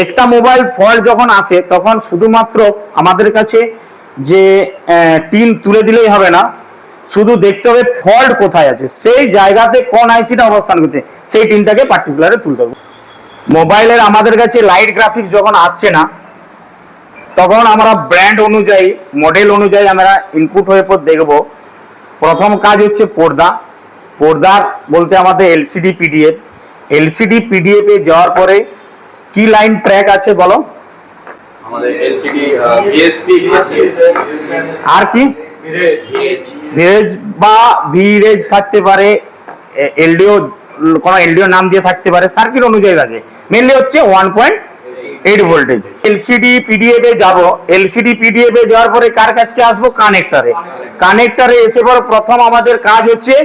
একটা mobile fault যখন আসে তখন শুধুমাত্র আমাদের কাছে যে টিন তুলে দিলেই হবে না, শুধু দেখতে হবে ফল্ট কোথায় আছে, সেই জায়গাতে কোন আইসিটা অবস্থান করছে সেই টিনটাকে পার্টিকুলারে তুলতে হবে। মোবাইলের আমাদের কাছে লাইট গ্রাফিক্স যখন আসছে না তখন আমরা ব্র্যান্ড অনুযায়ী মডেল অনুযায়ী আমরা ইনপুট হয়ে পর দেখব। প্রথম কাজ হচ্ছে পর্দা। পর্দার বলতে আমাদের এলসিডি পিডিএফ। এলসিডি পিডিএফ এ যাওয়ার পরে কি লাইন ট্র্যাক আছে বলো? আমাদের এলসিডি ভিএসপি আর কি ভিরেজ বা ভিরেজ থাকতে পারে, এলডিও কোনো এলডিও নাম দিয়ে থাকতে পারে, সার্কিট অনুযায়ী থাকে। মেনলি হচ্ছে 1.8 ভোল্টেজ। এলসিডি পিডিএফ এ যাব। এলসিডি পিডিএফ এ যাওয়ার পরে কার কাছে আসবো? কানেক্টরে। কানেক্টরে এসে পর প্রথম আমাদের কাজ হচ্ছে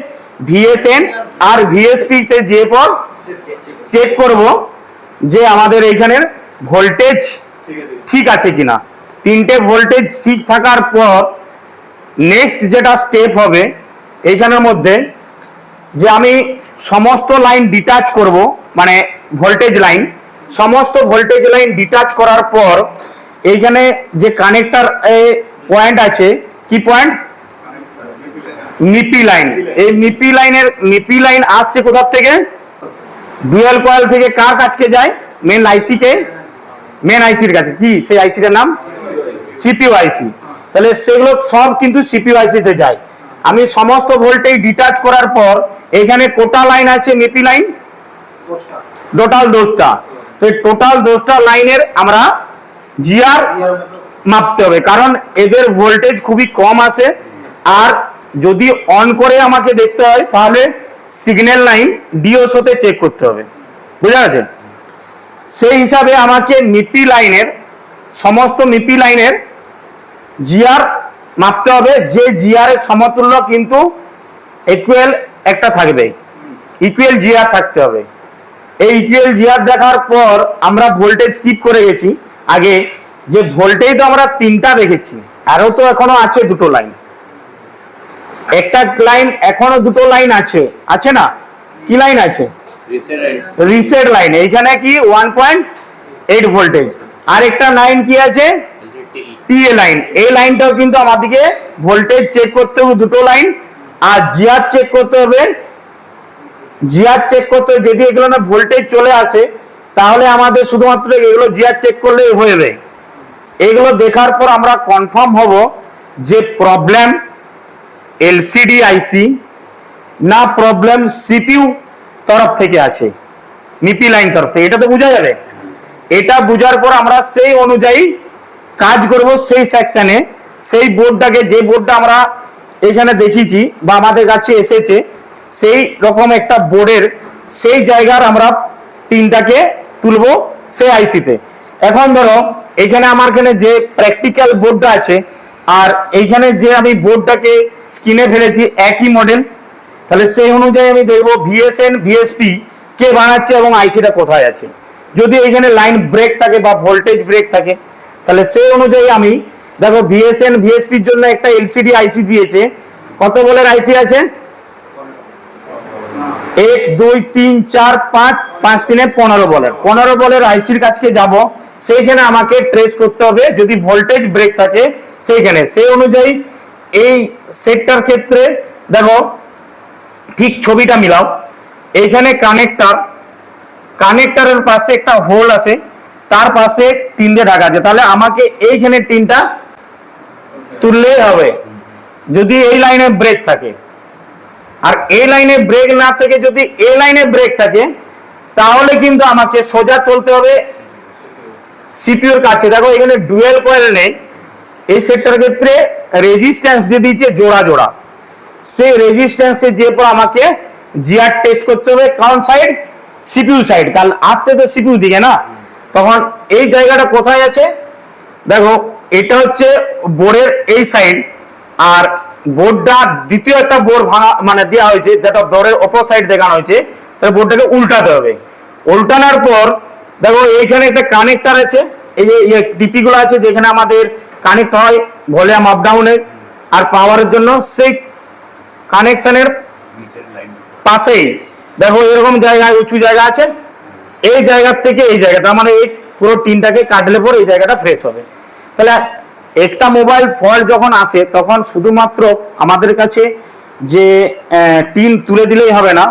ভিএসএন আর ভিএসপি তে যে পর চেক করব যে আমাদের এইখানের ভোল্টেজ ঠিক আছে কিনা। তিনটে ভোল্টেজ ঠিক থাকার পর নেক্সট যেটা স্টেপ হবে এইখানের মধ্যে যে আমি সমস্ত লাইন ডিটাচ করব, মানে ভোল্টেজ লাইন, সমস্ত ভোল্টেজ লাইন ডিটাচ করার পর এইখানে যে কানেক্টর পয়েন্ট আছে, কি পয়েন্ট? নিপি লাইন। এই নিপি লাইন আসছে কোথা থেকে? ডুয়াল কয়েল থেকে কার কাছে যায়? মেন আইসি কে, মেন আইসির কাছে। কি সেই আইসিটার নাম? সিপিইউ আইসি। তাহলে সেগুলো সব কিন্তু সিপিইউ আইসি তে যায়। আমি সমস্ত ভোল্টেজ ডিটাচ করার পর এখানে কোটা লাইন আছে নিপি লাইন? টোটাল 10টা। তো টোটাল 10টা লাইনের আমরা জিআর মাপতে হবে, কারণ এদের ভোল্টেজ খুবই কম আছে। আর যদি অন করে আমাকে দেখতে হয় তাহলে সিগন্যাল লাইন ডিওসোতে চেক করতে হবে। বুঝা গেছে? সেই হিসাবে আমাকে নিপি লাইনের সমস্ত নিপি লাইনের জিআর মাপতে হবে, যে জিআর এর সমতুল্য কিন্তু ইকুয়াল একটা থাকবে, ইকুয়াল জিআর থাকতে হবে। এই ইকুয়াল জিআর দেখার পর আমরা ভোল্টেজ স্কিপ করে গেছি আগে, যে ভোল্টেজ তো আমরা 3টা দেখেছি, আরো তো এখনো আছে 2টো লাইন। একটা লাইন এখনো 2টো লাইন আছে, আছে না? কি লাইন আছে? Reset line. এইখানে কি 1.8 ভোল্টেজ। আর একটা লাইন কি আছে? TA line. এই লাইনটাও কিন্তু আমাদেরকে ভোল্টেজ চেক করতে হবে 2টো লাইন। আর জিআর চেক করতে হবে। জিআর চেক করতে যদি এগুলো না ভোল্টেজ চলে আসে তাহলে আমাদের শুধুমাত্র এগুলো জিআর চেক করলেই হয়ে যাবে। এগুলো দেখার পর আমরা কনফার্ম হব যে প্রবলেম এলসিডি আইসি না প্রবলেম সিপিইউ তরফ থেকে আছে, নিপি লাইন তরফ থেকে। এটা তো বোঝা যাবে। এটা বোঝার পর আমরা সেই অনুযায়ী কাজ করব সেই সেকশনে। সেই বোর্ডটাকে, যে বোর্ডটা আমরা এখানে দেখিয়েছি বা আমাদের কাছে এসেছে, সেই রকম একটা বোর্ডের সেই জায়গার আমরা পিনটাকে তুলবো সেই আইসিতে। এখন ধরো এইখানে আমার এখানে যে প্র্যাকটিক্যাল বোর্ডটা আছে আর এইখানে যে আমি বোর্ডটাকে স্ক্রিনে ফেলেছি একই মডেল, তাহলে সেই অনুযায়ী আমি দেখবো ভিএসএন ভিএসপি কে বানাচ্ছে এবং আইসিটা কোথায় আছে। যদি এখানে লাইন ব্রেক থাকে বা ভোল্টেজ ব্রেক থাকে তাহলে সেই অনুযায়ী আমি দেখো ভিএসএন ভিএসপির জন্য একটা এলসিডি আইসি দিয়েছে। কত বলের আইসি আছে? 1 2 3 4 5 5 3 15 বলের। 15 বলের আইসির কাছে যাব, সেইখানে আমাকে ট্রেস করতে হবে যদি ভোল্টেজ ব্রেক থাকে সেইখানে। সেই অনুযায়ী এই সেটটার ক্ষেত্রে দেখো ঠিক ছবিটা মিলাও। এইখানে কানেক্টর, কানেক্টরের পাশে একটা হোল আছে, তার পাশে টিন দিয়ে ঢাকা আছে। তাহলে আমাকে এইখানে টিনটা তুললেই হবে যদি এই লাইনে ব্রেক থাকে। আর এই লাইনে ব্রেক না থেকে যদি এই লাইনে ব্রেক থাকে তাহলে কিন্তু আমাকে সোজা চলতে হবে সিপিইউর কাছে। দেখো এখানে ডুয়াল কয়েল নেই, এই সেটটার ক্ষেত্রে রেজিস্ট্যান্স দিয়ে দিয়েছে জোড়া জোড়া। সেই রেজিস্ট্যান্সে যে পর আমাকে জিআর টেস্ট করতে হবে কোন সাইড? CPU side. কাল আসতে তো সিপিইউ দিকে না, তখন এই জায়গাটা কোথায় আছে? দেখো এটা হচ্ছে বোর্ডের এই সাইড, আর বোর্ডটা দ্বিতীয় একটা বোর্ড ভাঙা মানে দেওয়া হয়েছে যেটা বোর্ডের অপর সাইড দেখানো হয়েছে। তাহলে বোর্ডটাকে উল্টাতে হবে। উল্টানোর পর দেখো এইখানে একটা কানেক্টর আছে, এই যে ডিপি গুলো আছে যেখানে আমাদের কানেক্ট হয় ভলিউম আপ ডাউনের আর পাওয়ারের জন্য। সেই কানেকশনের পাশেই দেখো এরকম জায়গায় উঁচু জায়গা আছে, এই জায়গা থেকে এই জায়গা, তার মানে পুরো টিনটাকে কাটলে পরে এই জায়গাটা ফ্রেশ হবে। তাহলে একটা মোবাইল ফল্ট যখন আসে তখন শুধুমাত্র আমাদের কাছে যে টিন তুলে দিলেই হবে না,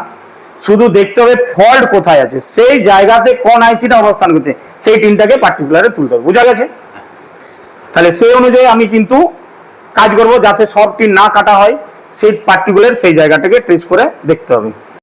শুধু দেখতে হবে ফল্ট কোথায় আছে, সেই জায়গাতে কোন আইসিটা অবস্থান করছে সেই টিনটাকে পার্টিকুলারে তুলতে হবে। বোঝা গেছে? তাহলে সেই অনুযায়ী আমি কিন্তু কাজ করব, যাতে সব টিন না কাটা হয়, সেই পার্টিকুলার সেই জায়গাটাকে ট্রেস করে দেখতে হবে।